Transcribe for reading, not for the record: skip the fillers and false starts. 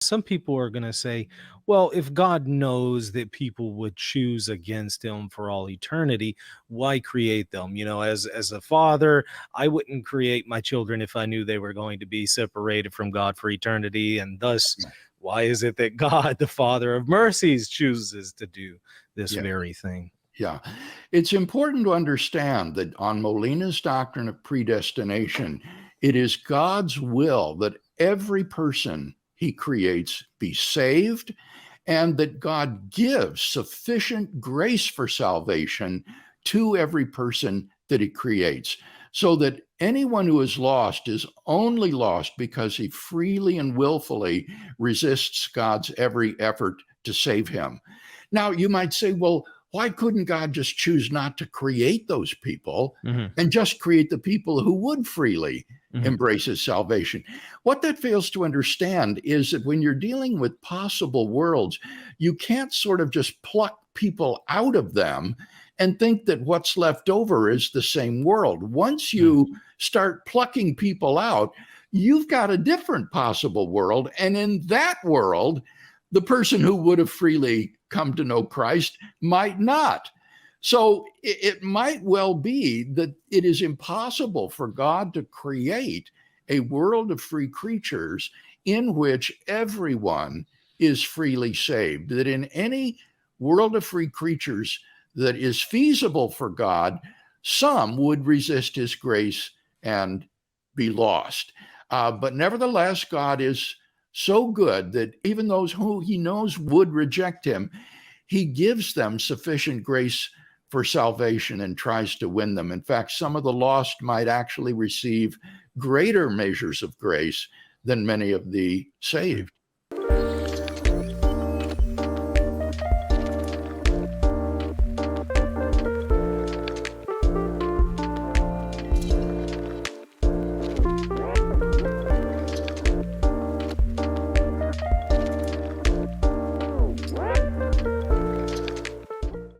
some people are going to say, well, if God knows that people would choose against him for all eternity, why create them? As a father, I wouldn't create my children if I knew they were going to be separated from God for eternity. And thus, why is it that God, the Father of mercies, chooses to do this Yeah. very thing? Yeah. It's important to understand that on Molina's doctrine of predestination, it is God's will that every person he creates be saved, and that God gives sufficient grace for salvation to every person that he creates, so that anyone who is lost is only lost because he freely and willfully resists God's every effort to save him. Now, you might say, well, why couldn't God just choose not to create those people and just create the people who would freely embrace his salvation? What that fails to understand is that when you're dealing with possible worlds, you can't sort of just pluck people out of them and think that what's left over is the same world. Once you start plucking people out, you've got a different possible world. And in that world, the person who would have freely come to know Christ might not. So it might well be that it is impossible for God to create a world of free creatures in which everyone is freely saved, that in any world of free creatures that is feasible for God, some would resist his grace and be lost. But nevertheless, God is so good that even those who he knows would reject him, he gives them sufficient grace for salvation and tries to win them. In fact, some of the lost might actually receive greater measures of grace than many of the saved.